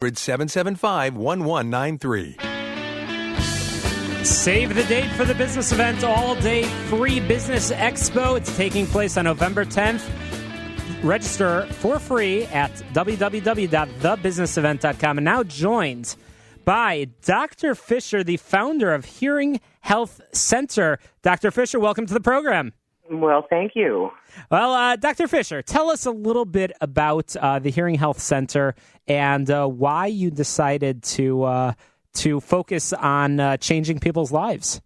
775-1193. Save the date for the business event, all-day free business expo. It's taking place on November 10th. Register for free at www.thebusinessevent.com. And now joined by Dr. Fisher, the founder of Hearing Health Center. Dr. Fisher, welcome to the program. Well, thank you. Well, Dr. Fisher, tell us a little bit about the Hearing Health Center and why you decided to focus on changing people's lives.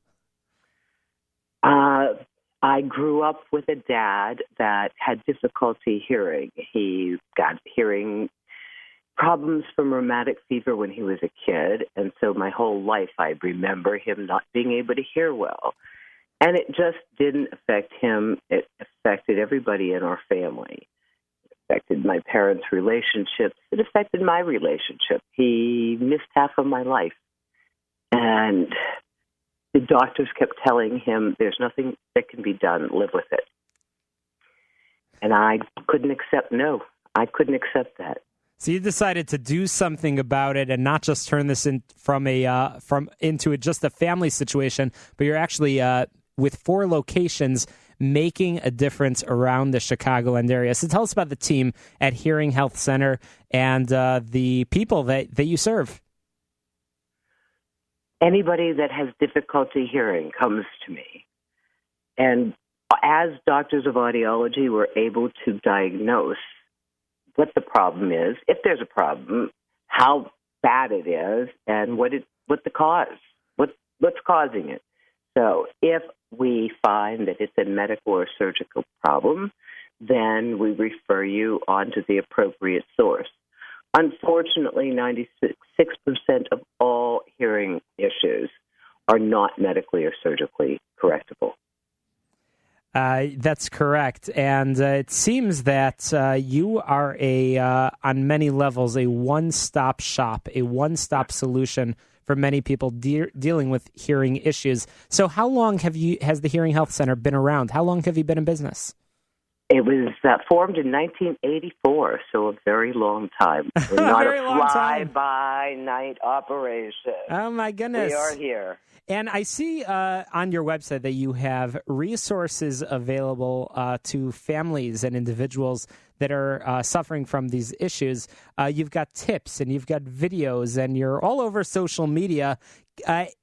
I grew up with a dad that had difficulty hearing. He got hearing problems from rheumatic fever when he was a kid, and so my whole life I remember him not being able to hear well. And it just didn't affect him. It affected everybody in our family. It affected my parents' relationships. It affected my relationship. He missed half of my life. And the doctors kept telling him, there's nothing that can be done. Live with it. And I couldn't accept that. So you decided to do something about it and not just turn this into just a family situation, but you're actually with 4 locations making a difference around the Chicagoland area. So tell us about the team at Hearing Health Center and the people that you serve. Anybody that has difficulty hearing comes to me. And as doctors of audiology, we're able to diagnose what the problem is, if there's a problem, how bad it is, and what the cause, what's causing it. So if we find that it's a medical or surgical problem, then we refer you on to the appropriate source. Unfortunately, 96% of all hearing issues are not medically or surgically correctable. That's correct. And it seems that you are on many levels, a one-stop shop, a one-stop solution for many people dealing with hearing issues. So how long has the Hearing Health Center been around? How long have you been in business? It was formed in 1984, so a very long time. We're not a fly-by-night operation. Oh, my goodness. We are here. And I see on your website that you have resources available to families and individuals that are suffering from these issues. You've got tips and you've got videos and you're all over social media.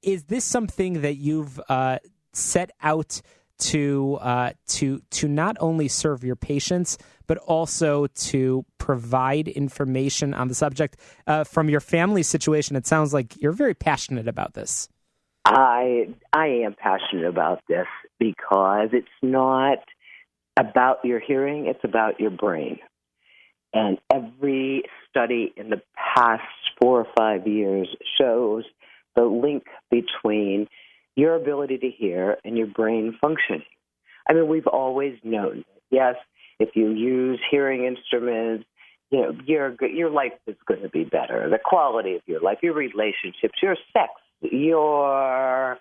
Is this something that you've set out to not only serve your patients, but also to provide information on the subject? From your family situation, it sounds like you're very passionate about this. I am passionate about this because it's not about your hearing, it's about your brain. And every study in the past 4 or 5 years shows the link between your ability to hear and your brain functioning. I mean, we've always known, yes, if you use hearing instruments, your life is going to be better. The quality of your life, your relationships, your sex, your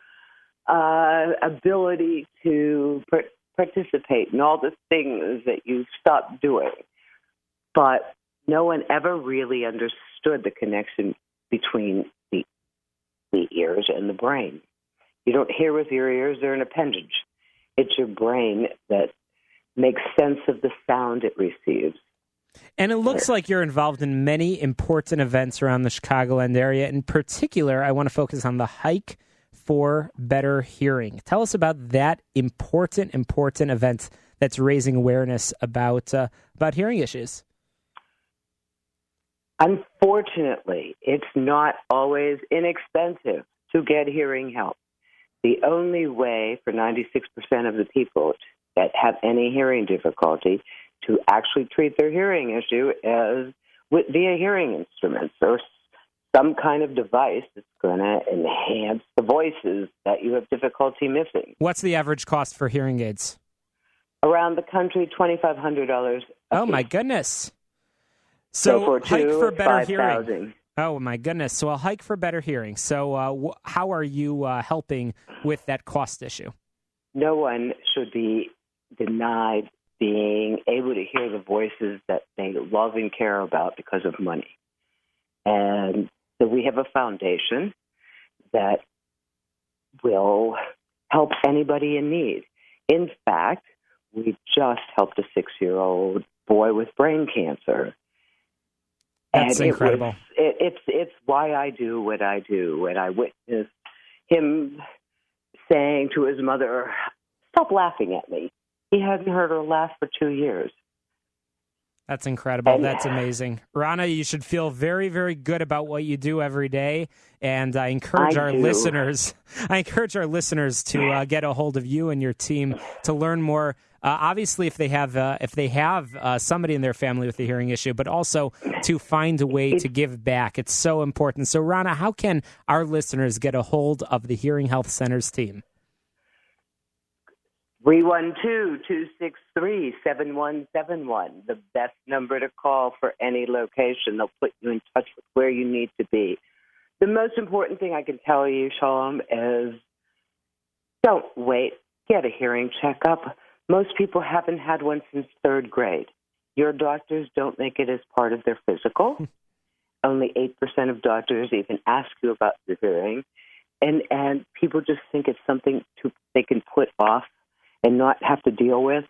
ability to participate in all the things that you stopped doing. But no one ever really understood the connection between the ears and the brain. You don't hear with your ears, they're an appendage. It's your brain that makes sense of the sound it receives. And it looks like you're involved in many important events around the Chicagoland area. In particular, I want to focus on the Hike for Better Hearing. Tell us about that important event that's raising awareness about hearing issues. Unfortunately, it's not always inexpensive to get hearing help. The only way for 96% of the people that have any hearing difficulty to actually treat their hearing issue is via hearing instruments or some kind of device that's going to enhance the voices that you have difficulty missing. What's the average cost for hearing aids? Around the country, $2,500. Oh, my goodness. So for Hike for Better Hearing. 5,000. Oh, my goodness. So a Hike for Better Hearing. So how are you helping with that cost issue? No one should be denied being able to hear the voices that they love and care about because of money. And so we have a foundation that will help anybody in need. In fact, we just helped a 6-year-old boy with brain cancer. That's incredible. It's why I do what I do. And I witnessed him saying to his mother, "Stop laughing at me." He hadn't heard her laugh for 2 years. That's incredible. That's amazing. Ronna, you should feel very, very good about what you do every day. And I encourage our listeners to get a hold of you and your team to learn more. Obviously, if they have somebody in their family with a hearing issue, but also to find a way to give back. It's so important. So, Ronna, how can our listeners get a hold of the Hearing Health Center's team? 312-263-7171, the best number to call for any location. They'll put you in touch with where you need to be. The most important thing I can tell you, Shalom, is don't wait. Get a hearing checkup. Most people haven't had one since 3rd grade. Your doctors don't make it as part of their physical. Only 8% of doctors even ask you about your hearing. And people just think it's something they can put off and not have to deal with.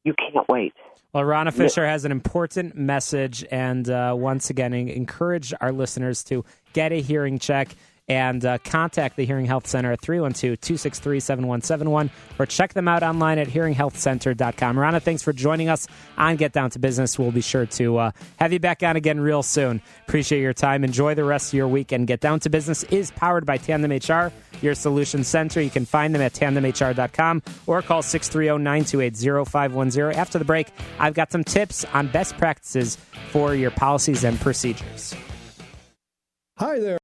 You can't wait. Well, Ronna Fisher has an important message, and once again, encourage our listeners to get a hearing check and contact the Hearing Health Center at 312-263-7171 or check them out online at hearinghealthcenter.com. Ronna, thanks for joining us on Get Down to Business. We'll be sure to have you back on again real soon. Appreciate your time. Enjoy the rest of your weekend. Get Down to Business is powered by Tandem HR, your solution center. You can find them at tandemhr.com or call 630-928-0510. After the break, I've got some tips on best practices for your policies and procedures. Hi there.